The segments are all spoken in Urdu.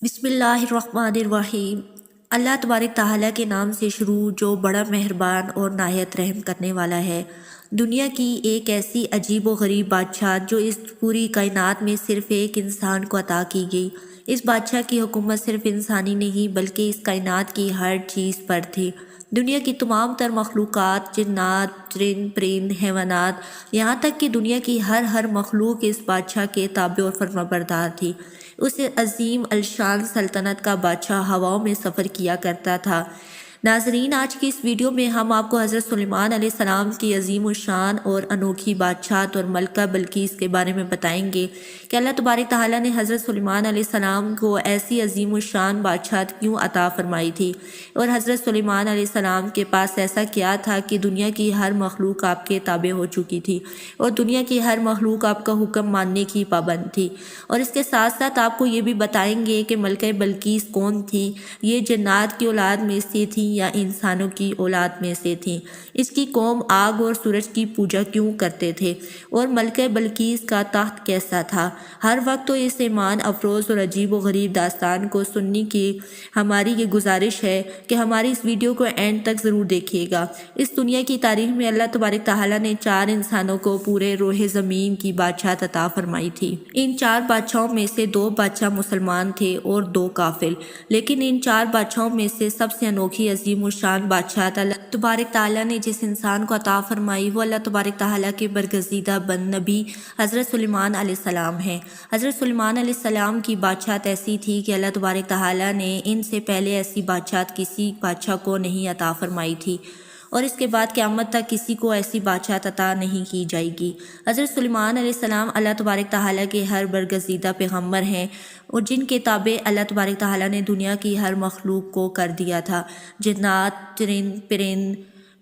بسم اللہ الرحمن الرحیم۔ اللہ تبارک تعالیٰ کے نام سے شروع جو بڑا مہربان اور نہایت رحم کرنے والا ہے۔ دنیا کی ایک ایسی عجیب و غریب بادشاہ جو اس پوری کائنات میں صرف ایک انسان کو عطا کی گئی۔ اس بادشاہ کی حکومت صرف انسانی نہیں بلکہ اس کائنات کی ہر چیز پر تھی۔ دنیا کی تمام تر مخلوقات، جنات، چرند پرند، حیوانات، یہاں تک کہ دنیا کی ہر مخلوق اس بادشاہ کے تابع اور فرمانبردار تھی۔ اس عظیم الشان سلطنت کا بادشاہ ہواؤں میں سفر کیا کرتا تھا۔ ناظرین، آج کی اس ویڈیو میں ہم آپ کو حضرت سلیمان علیہ السلام کی عظیم الشان اور انوکھی بادشاہت اور ملکہ بلقیس کے بارے میں بتائیں گے کہ اللہ تبارک تعالیٰ نے حضرت سلیمان علیہ السلام کو ایسی عظیم الشان بادشاہت کیوں عطا فرمائی تھی، اور حضرت سلیمان علیہ السلام کے پاس ایسا کیا تھا کہ دنیا کی ہر مخلوق آپ کے تابع ہو چکی تھی اور دنیا کی ہر مخلوق آپ کا حکم ماننے کی پابند تھی۔ اور اس کے ساتھ ساتھ آپ کو یہ بھی بتائیں گے کہ ملکہ بلقیس کون تھی، یہ جنات کی اولاد میں سے تھی یا انسانوں کی اولاد میں سے تھی، اس کی قوم آگ اور سورج کی پوجا کیوں کرتے تھے، اور ملکہ بلقیس کا تخت کیسا تھا۔ ہر وقت تو اس ایمان افروز اور عجیب و غریب داستان کو سننے کی ہماری یہ گزارش ہے کہ ہماری اس ویڈیو کو اینڈ تک ضرور دیکھیے گا۔ اس دنیا کی تاریخ میں اللہ تبارک تعالیٰ نے 4 انسانوں کو پورے روح زمین کی بادشاہت عطا فرمائی تھی۔ ان 4 بادشاہوں میں سے 2 بادشاہ مسلمان تھے اور 2 کافر، لیکن ان 4 بادشاہوں میں سے سب سے انوکھی عظیم الشان بادشاہت اللہ تبارک تعالیٰ نے جس انسان کو عطا فرمائی وہ اللہ تبارک تعالیٰ کے برگزیدہ بند نبی حضرت سلیمان علیہ السلام ہیں۔ حضرت سلیمان علیہ السلام کی بادشاہت ایسی تھی کہ اللہ تبارک تعالیٰ نے ان سے پہلے ایسی بادشاہت کسی بادشاہ کو نہیں عطا فرمائی تھی، اور اس کے بعد قیامت تک کسی کو ایسی بادشاہت عطا نہیں کی جائے گی۔ حضرت سلیمان علیہ السلام اللہ تبارک تعالیٰ کے ہر برگزیدہ پیغمبر ہیں، اور جن کے تابع اللہ تبارک تعالیٰ نے دنیا کی ہر مخلوق کو کر دیا تھا۔ جنات، چرند پرند،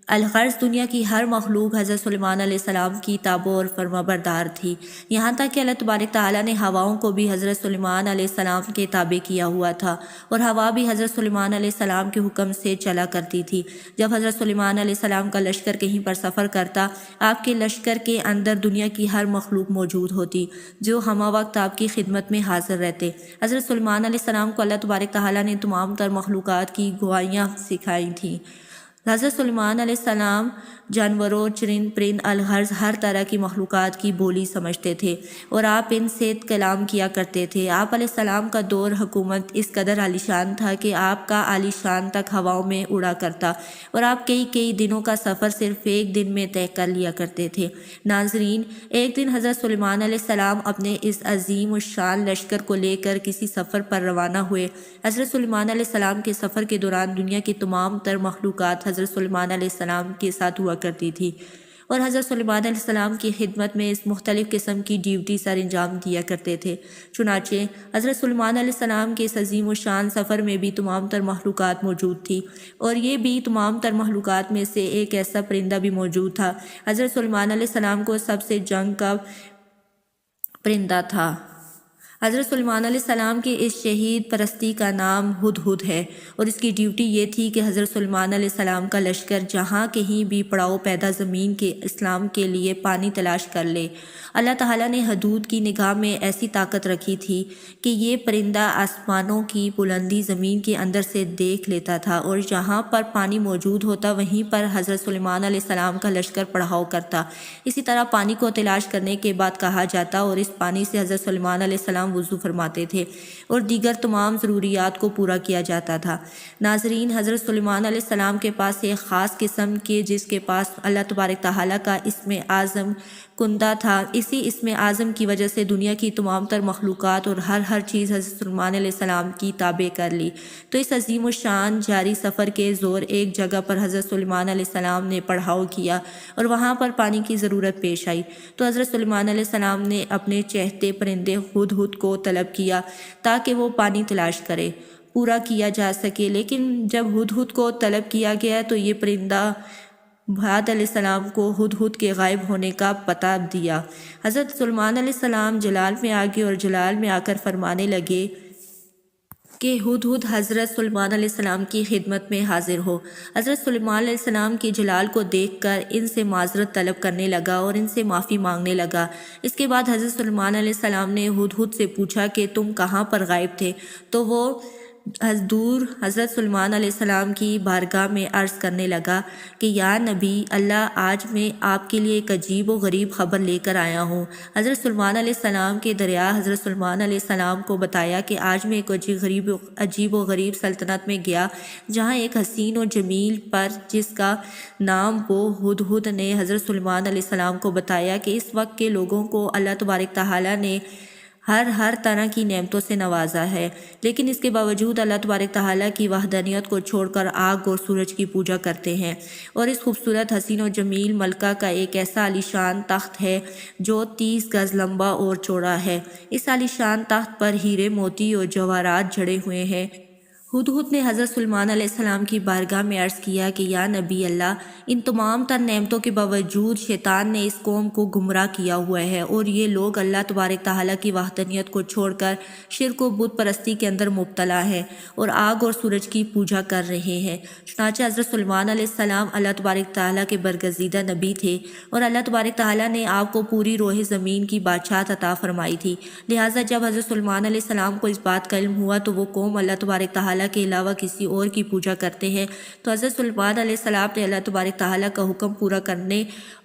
الغرض دنیا کی ہر مخلوق حضرت سلیمان علیہ السلام کی تابع اور فرمانبردار تھی، یہاں تک کہ اللہ تبارک تعالیٰ نے ہواؤں کو بھی حضرت سلیمان علیہ السلام کے تابع کیا ہوا تھا، اور ہوا بھی حضرت سلیمان علیہ السلام کے حکم سے چلا کرتی تھی۔ جب حضرت سلیمان علیہ السلام کا لشکر کہیں پر سفر کرتا، آپ کے لشکر کے اندر دنیا کی ہر مخلوق موجود ہوتی جو ہمہ وقت آپ کی خدمت میں حاضر رہتے۔ حضرت سلیمان علیہ السلام کو اللہ تبارک تعالیٰ نے تمام تر مخلوقات کی گوائیاں سکھائی تھیں۔ حضرت سلیمان علیہ السلام جانوروں، چرند پرند، الغرض ہر طرح کی مخلوقات کی بولی سمجھتے تھے، اور آپ ان سے کلام کیا کرتے تھے۔ آپ علیہ السلام کا دور حکومت اس قدر عالیشان تھا کہ آپ کا عالیشان تک ہواؤں میں اڑا کرتا، اور آپ کئی دنوں کا سفر صرف ایک دن میں طے کر لیا کرتے تھے۔ ناظرین، ایک دن حضرت سلیمان علیہ السلام اپنے اس عظیم الشان لشکر کو لے کر کسی سفر پر روانہ ہوئے۔ حضرت سلیمان علیہ السلام کے سفر کے دوران دنیا کی تمام تر مخلوقات حضرت سلیمان علیہ السلام کے ساتھ ہوا کرتی تھی، اور حضرت سلیمان علیہ السلام کی خدمت میں اس مختلف قسم کی ڈیوٹی سر انجام دیا کرتے تھے۔ چنانچہ حضرت سلیمان علیہ السلام کے اس عظیم الشان سفر میں بھی تمام تر مخلوقات موجود تھی، اور یہ بھی تمام تر مخلوقات میں سے ایک ایسا پرندہ بھی موجود تھا۔ حضرت سلیمان علیہ السلام کو سب سے جنگ کا پرندہ تھا۔ حضرت سلیمان علیہ السلام کی اس شہید پرستی کا نام ہدہد ہے، اور اس کی ڈیوٹی یہ تھی کہ حضرت سلیمان علیہ السلام کا لشکر جہاں کہیں بھی پڑاؤ پیدا زمین کے اسلام کے لیے پانی تلاش کر لے۔ اللہ تعالیٰ نے ہدہد کی نگاہ میں ایسی طاقت رکھی تھی کہ یہ پرندہ آسمانوں کی بلندی زمین کے اندر سے دیکھ لیتا تھا، اور جہاں پر پانی موجود ہوتا وہیں پر حضرت سلیمان علیہ السلام کا لشکر پڑاؤ کرتا۔ اسی طرح پانی کو تلاش کرنے کے بعد کہا جاتا، اور اس پانی سے حضرت سلیمان علیہ السلام وضو فرماتے تھے اور دیگر تمام ضروریات کو پورا کیا جاتا تھا۔ ناظرین، حضرت سلیمان علیہ السلام کے پاس ایک خاص قسم کے جس کے پاس اللہ تبارک تعالیٰ کا اسم اعظم کندہ تھا، اسی اسم اعظم کی وجہ سے دنیا کی تمام تر مخلوقات اور ہر چیز حضرت سلیمان علیہ السلام کی تابع کر لی۔ تو اس عظیم الشان جاری سفر کے زور ایک جگہ پر حضرت سلیمان علیہ السلام نے پڑاؤ کیا، اور وہاں پر پانی کی ضرورت پیش آئی، تو حضرت سلیمان علیہ السلام نے اپنے چہتے پرندے ہدہد کو طلب کیا تاکہ وہ پانی تلاش کرے، پورا کیا جا سکے۔ لیکن جب ہدہد کو طلب کیا گیا تو یہ پرندہ بھاد علیہ السلام کو ہدہد کے غائب ہونے کا پتہ دیا۔ حضرت سلیمان علیہ السلام جلال میں آ گئے، اور جلال میں آ کر فرمانے لگے کہ ہدہد حضرت سلیمان علیہ السلام کی خدمت میں حاضر ہو۔ حضرت سلیمان علیہ السلام کے جلال کو دیکھ کر ان سے معذرت طلب کرنے لگا اور ان سے معافی مانگنے لگا۔ اس کے بعد حضرت سلیمان علیہ السلام نے ہدہد سے پوچھا کہ تم کہاں پر غائب تھے؟ تو وہ دور حضرت سلیمان علیہ السلام کی بارگاہ میں عرض کرنے لگا کہ یا نبی اللہ، آج میں آپ کے لیے ایک عجیب و غریب خبر لے کر آیا ہوں۔ حضرت سلیمان علیہ السلام کے دریا حضرت سلیمان علیہ السلام کو بتایا کہ آج میں ایک عجیب و غریب سلطنت میں گیا، جہاں ایک حسین و جمیل پر جس کا نام وہ ہدہد نے حضرت سلیمان علیہ السلام کو بتایا کہ اس وقت کے لوگوں کو اللہ تبارک تعالیٰ نے ہر طرح کی نعمتوں سے نوازا ہے، لیکن اس کے باوجود اللہ تبارک تعالیٰ کی وحدانیت کو چھوڑ کر آگ اور سورج کی پوجا کرتے ہیں، اور اس خوبصورت حسین و جمیل ملکہ کا ایک ایسا عالیشان تخت ہے جو 30 گز لمبا اور چوڑا ہے۔ اس عالیشان تخت پر ہیرے موتی اور جواہرات جڑے ہوئے ہیں۔ ہدہد نے حضرت سلیمان علیہ السلام کی بارگاہ میں عرض کیا کہ یا نبی اللہ، ان تمام تر نعمتوں کے باوجود شیطان نے اس قوم کو گمراہ کیا ہوا ہے، اور یہ لوگ اللہ تبارک تعالیٰ کی وحدانیت کو چھوڑ کر شرک و بت پرستی کے اندر مبتلا ہیں اور آگ اور سورج کی پوجا کر رہے ہیں۔ چنانچہ حضرت سلیمان علیہ السلام اللہ تبارک تعالیٰ کے برگزیدہ نبی تھے، اور اللہ تبارک تعالیٰ نے آپ کو پوری روح زمین کی بادشاہت عطا فرمائی تھی، لہٰذا جب حضرت سلیمان علیہ السلام کو اس بات کا علم ہوا تو وہ قوم اللہ تبارک تعالیٰ کے علاوہ کسی اور کی پوجا کرتے ہیں، تو حضرت سلیمان علیہ السلام نے اللہ تبارک تعالیٰ کا حکم پورا کرنے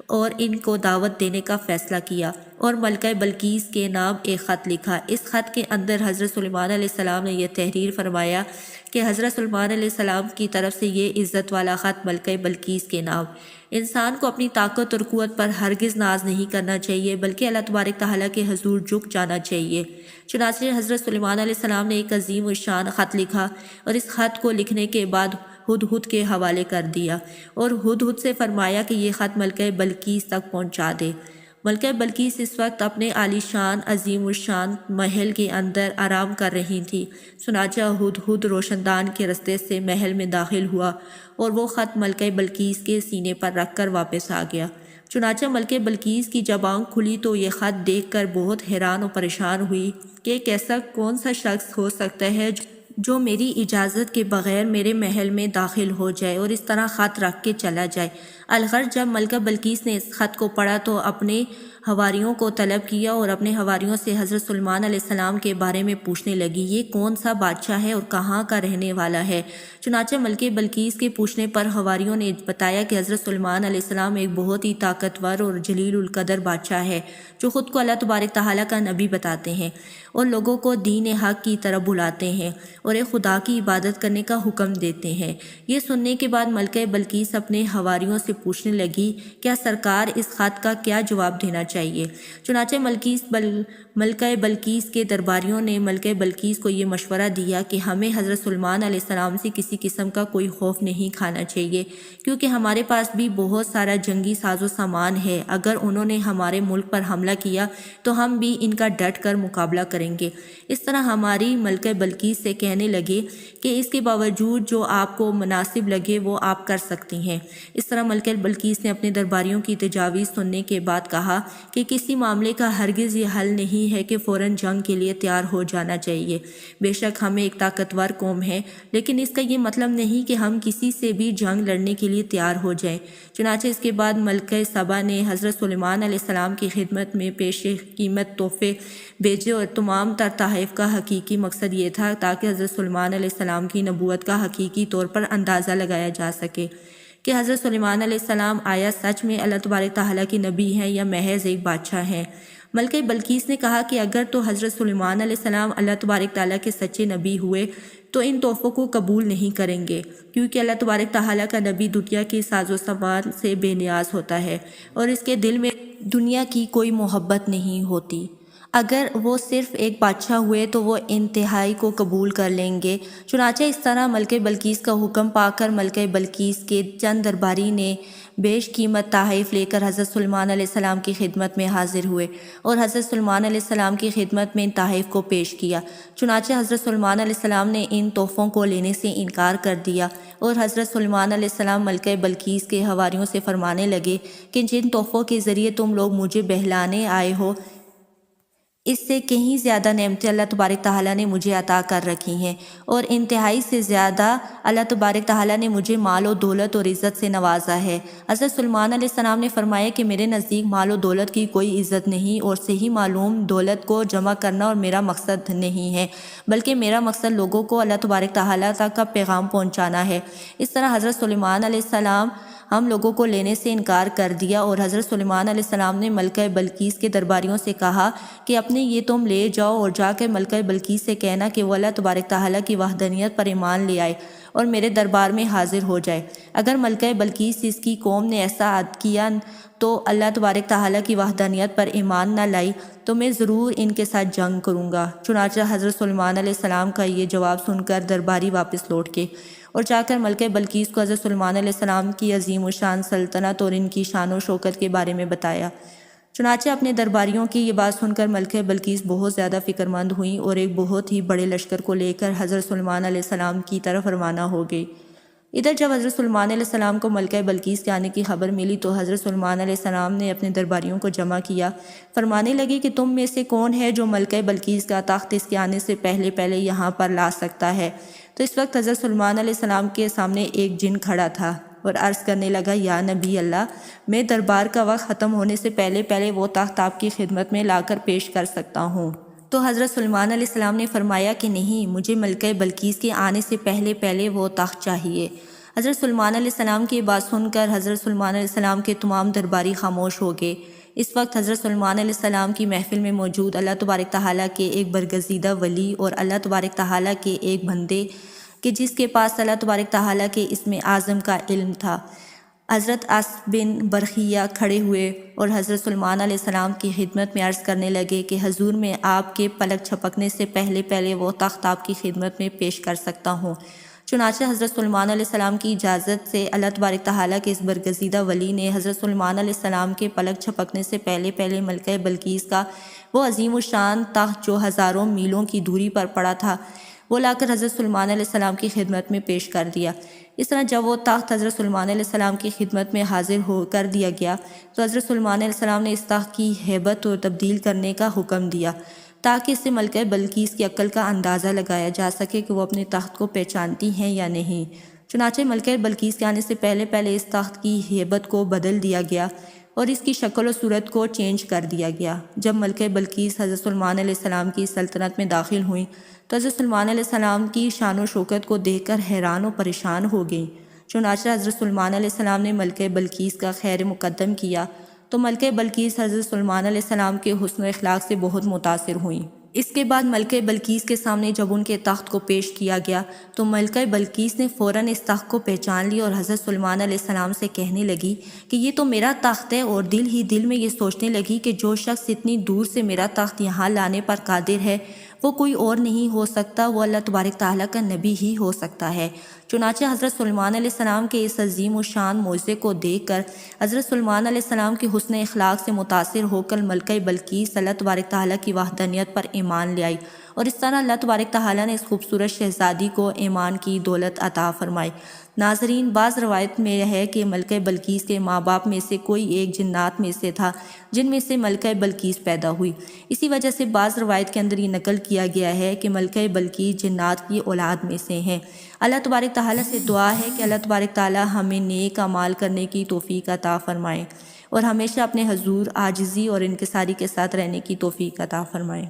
اور ان کو دعوت دینے کا فیصلہ کیا، اور ملکہ بلقیس کے نام ایک خط لکھا۔ اس خط کے اندر حضرت سلیمان علیہ السلام نے یہ تحریر فرمایا کہ حضرت سلیمان علیہ السلام کی طرف سے یہ عزت والا خط ملکہ بلقیس کے نام۔ انسان کو اپنی طاقت اور قوت پر ہرگز ناز نہیں کرنا چاہیے، بلکہ اللہ تبارک تعالیٰ کے حضور جھک جانا چاہیے۔ چنانچہ حضرت سلیمان علیہ السلام نے ایک عظیم الشان خط لکھا، اور اس خط کو لکھنے کے بعد ہدہد کے حوالے کر دیا، اور ہدہد سے فرمایا کہ یہ خط ملکہ بلقیس تک پہنچا دے۔ ملکہ بلقیس اس وقت اپنے عالی شان عظیم الشان محل کے اندر آرام کر رہی تھی۔ چنانچہ ہدہد روشن دان کے رستے سے محل میں داخل ہوا، اور وہ خط ملکہ بلقیس کے سینے پر رکھ کر واپس آ گیا۔ چنانچہ ملکہ بلقیس کی جب آنکھ کھلی تو یہ خط دیکھ کر بہت حیران و پریشان ہوئی کہ ایک ایسا کون سا شخص ہو سکتا ہے جو میری اجازت کے بغیر میرے محل میں داخل ہو جائے اور اس طرح خط رکھ کے چلا جائے۔ الغرض جب ملکہ بلقیس نے اس خط کو پڑھا تو اپنے حواریوں کو طلب کیا اور اپنے حواریوں سے حضرت سلیمان علیہ السلام کے بارے میں پوچھنے لگی، یہ کون سا بادشاہ ہے اور کہاں کا رہنے والا ہے؟ چنانچہ ملکہ بلقیس کے پوچھنے پر حواریوں نے بتایا کہ حضرت سلیمان علیہ السلام ایک بہت ہی طاقتور اور جلیل القدر بادشاہ ہے، جو خود کو اللہ تبارک تعالیٰ کا نبی بتاتے ہیں اور لوگوں کو دین حق کی طرف بلاتے ہیں اور ایک خدا کی عبادت کرنے کا حکم دیتے ہیں۔ یہ سننے کے بعد ملکہ بلقیس اپنے حواریوں سے پوچھنے لگی، کیا سرکار اس خط کا کیا جواب دینا چاہیے؟ چنانچہ ملکہ بلقیس کے درباریوں نے ملکہ بلقیس کو یہ مشورہ دیا کہ ہمیں حضرت سلیمان علیہ السلام سے کسی قسم کا کوئی خوف نہیں کھانا چاہیے، کیونکہ ہمارے پاس بھی بہت سارا جنگی ساز و سامان ہے۔ اگر انہوں نے ہمارے ملک پر حملہ کیا تو ہم بھی ان کا ڈٹ کر مقابلہ کریں گے۔ اس طرح ہماری ملکہ بلقیس سے کہنے لگے کہ اس کے باوجود جو آپ کو مناسب لگے وہ آپ کر سکتی ہیں۔ اس طرح ملکہ بلقیس نے اپنے درباریوں کی تجاویز سننے کے بعد کہا کہ کسی معاملے کا ہرگز یہ حل نہیں ہے کہ فوراً جنگ کے لیے تیار ہو جانا چاہیے۔ بے شک ہم ایک طاقتور قوم ہیں، لیکن اس کا یہ مطلب نہیں کہ ہم کسی سے بھی جنگ لڑنے کے لیے تیار ہو جائیں۔ چنانچہ اس کے بعد ملکہ سبا نے حضرت سلیمان علیہ السلام کی خدمت میں پیش قیمت تحفے بھیجے، اور تمام تر تحائف کا حقیقی مقصد یہ تھا تاکہ حضرت سلیمان علیہ السلام کی نبوت کا حقیقی طور پر اندازہ لگایا جا سکے کہ حضرت سلیمان علیہ السلام آیا سچ میں اللہ تبارک تعالیٰ کی نبی ہیں یا محض ایک بادشاہ ہیں۔ ملکہ بلقیس نے کہا کہ اگر تو حضرت سلیمان علیہ السلام اللہ تبارک تعالیٰ کے سچے نبی ہوئے تو ان تحفوں کو قبول نہیں کریں گے، کیونکہ اللہ تبارک تعالیٰ کا نبی دنیا کی ساز و سامان سے بے نیاز ہوتا ہے اور اس کے دل میں دنیا کی کوئی محبت نہیں ہوتی۔ اگر وہ صرف ایک بادشاہ ہوئے تو وہ انتہائی کو قبول کر لیں گے۔ چنانچہ اس طرح ملکہ بلقیس کا حکم پا کر ملکہ بلقیس کے چند درباری نے بیش قیمت تحائف لے کر حضرت سلیمان علیہ السلام کی خدمت میں حاضر ہوئے اور حضرت سلیمان علیہ السلام کی خدمت میں ان تحائف کو پیش کیا۔ چنانچہ حضرت سلیمان علیہ السلام نے ان تحفوں کو لینے سے انکار کر دیا، اور حضرت سلیمان علیہ السلام ملکہ بلقیس کے حواریوں سے فرمانے لگے کہ جن تحفوں کے ذریعے تم لوگ مجھے بہلانے آئے ہو اس سے کہیں زیادہ نعمتیں اللہ تبارک تعالیٰ نے مجھے عطا کر رکھی ہیں، اور انتہائی سے زیادہ اللہ تبارک تعالیٰ نے مجھے مال و دولت اور عزت سے نوازا ہے۔ حضرت سلیمان علیہ السلام نے فرمایا کہ میرے نزدیک مال و دولت کی کوئی عزت نہیں، اور صحیح معلوم دولت کو جمع کرنا اور میرا مقصد نہیں ہے، بلکہ میرا مقصد لوگوں کو اللہ تبارک تعالیٰ تک کا پیغام پہنچانا ہے۔ اس طرح حضرت سلیمان علیہ السلام ہم لوگوں کو لینے سے انکار کر دیا، اور حضرت سلیمان علیہ السلام نے ملکہ بلقیس کے درباریوں سے کہا کہ اپنے یہ تم لے جاؤ اور جا کے ملکہ بلقیس سے کہنا کہ وہ اللہ تبارک تعالیٰ کی وحدانیت پر ایمان لے آئے اور میرے دربار میں حاضر ہو جائے۔ اگر ملکہ بلقیس اس کی قوم نے ایسا عہد کیا تو اللہ تبارک تعالیٰ کی وحدانیت پر ایمان نہ لائی تو میں ضرور ان کے ساتھ جنگ کروں گا۔ چنانچہ حضرت سلیمان علیہ السلام کا یہ جواب سن کر درباری واپس لوٹ کے اور جا کر ملکہ بلقیس کو حضرت سلیمان علیہ السلام کی عظیم الشان سلطنت اور ان کی شان و شوکت کے بارے میں بتایا۔ چنانچہ اپنے درباریوں کی یہ بات سن کر ملکہ بلقیس بہت زیادہ فکر مند ہوئیں اور ایک بہت ہی بڑے لشکر کو لے کر حضرت سلیمان علیہ السلام کی طرف روانہ ہو گئی۔ ادھر جب حضرت سلیمان علیہ السلام کو ملکہ بلقیس کے آنے کی خبر ملی تو حضرت سلیمان علیہ السلام نے اپنے درباریوں کو جمع کیا، فرمانے لگے کہ تم میں سے کون ہے جو ملکہ بلقیس کا تخت اس کے آنے سے پہلے پہلے یہاں پر لا سکتا ہے؟ تو اس وقت حضرت سلیمان علیہ السلام کے سامنے ایک جن کھڑا تھا اور عرض کرنے لگا، یا نبی اللہ، میں دربار کا وقت ختم ہونے سے پہلے پہلے وہ تخت آپ کی خدمت میں لا کر پیش کر سکتا ہوں۔ تو حضرت سلیمان علیہ السلام نے فرمایا کہ نہیں، مجھے ملکہ بلقیس کے آنے سے پہلے پہلے وہ تخت چاہیے۔ حضرت سلیمان علیہ السلام کی بات سن کر حضرت سلیمان علیہ السلام کے تمام درباری خاموش ہو گئے۔ اس وقت حضرت سلیمان علیہ السلام کی محفل میں موجود اللہ تبارک تعالیٰ کے ایک برگزیدہ ولی اور اللہ تبارک تعالیٰ کے ایک بندے کہ جس کے پاس اللہ تبارک تعالیٰ کے اسم اعظم کا علم تھا، حضرت اسد بن برخیہ کھڑے ہوئے اور حضرت سلیمان علیہ السلام کی خدمت میں عرض کرنے لگے کہ حضور، میں آپ کے پلک چھپکنے سے پہلے پہلے وہ تخت آپ کی خدمت میں پیش کر سکتا ہوں۔ چنانچہ حضرت سلیمان علیہ السلام کی اجازت سے اللہ تبارک تعالیٰ کے اس برگزیدہ ولی نے حضرت سلیمان علیہ السلام کے پلک چھپکنے سے پہلے پہلے ملکہ بلقیس کا وہ عظیم الشان تخت جو ہزاروں میلوں کی دوری پر پڑا تھا وہ لا کر حضرت سلیمان علیہ السلام کی خدمت میں پیش کر دیا۔ اس طرح جب وہ تخت حضرت سلیمان علیہ السلام کی خدمت میں حاضر ہو کر دیا گیا تو حضرت سلیمان علیہ السلام نے اس تخت کی ہیبت اور تبدیل کرنے کا حکم دیا تاکہ اس سے ملکہ بلقیس کی عقل کا اندازہ لگایا جا سکے کہ وہ اپنے تخت کو پہچانتی ہیں یا نہیں۔ چنانچہ ملکہ بلقیس کے آنے سے پہلے پہلے اس تخت کی ہیبت کو بدل دیا گیا اور اس کی شکل و صورت کو چینج کر دیا گیا۔ جب ملکہ بلقیس حضرت سلیمان علیہ السلام کی سلطنت میں داخل ہوئیں تو حضرت سلیمان علیہ السلام کی شان و شوکت کو دیکھ کر حیران و پریشان ہو گئیں۔ چنانچہ حضرت سلیمان علیہ السلام نے ملکہ بلقیس کا خیر مقدم کیا تو ملکہ بلقیس حضرت سلیمان علیہ السلام کے حسن و اخلاق سے بہت متاثر ہوئیں۔ اس کے بعد ملکہ بلقیس کے سامنے جب ان کے تخت کو پیش کیا گیا تو ملکہ بلقیس نے فوراً اس تخت کو پہچان لیا اور حضرت سلیمان علیہ السلام سے کہنے لگی کہ یہ تو میرا تخت ہے، اور دل ہی دل میں یہ سوچنے لگی کہ جو شخص اتنی دور سے میرا تخت یہاں لانے پر قادر ہے وہ کوئی اور نہیں ہو سکتا، وہ اللہ تبارک تعالیٰ کا نبی ہی ہو سکتا ہے۔ چنانچہ حضرت سلیمان علیہ السلام کے اس عظیم الشان معجزے کو دیکھ کر حضرت سلیمان علیہ السلام کے حسن اخلاق سے متاثر ہو کر ملکہ بلقیس اللہ تبارک تعالیٰ کی وحدانیت پر ایمان لے آئی، اور اس طرح اللہ تبارک تعالیٰ نے اس خوبصورت شہزادی کو ایمان کی دولت عطا فرمائی۔ ناظرین، بعض روایت میں ہے کہ ملکہ بلقیس کے ماں باپ میں سے کوئی ایک جنات میں سے تھا جن میں سے ملکہ بلقیس پیدا ہوئی۔ اسی وجہ سے بعض روایت کے اندر یہ نقل کیا گیا ہے کہ ملکہ بلقیس جنات کی اولاد میں سے ہیں۔ اللہ تبارک تعالیٰ سے دعا ہے کہ اللہ تبارک تعالیٰ ہمیں نیک اعمال کرنے کی توفیق عطا فرمائے اور ہمیشہ اپنے حضور عاجزی اور انکساری کے ساتھ رہنے کی توفیق عطا فرمائے۔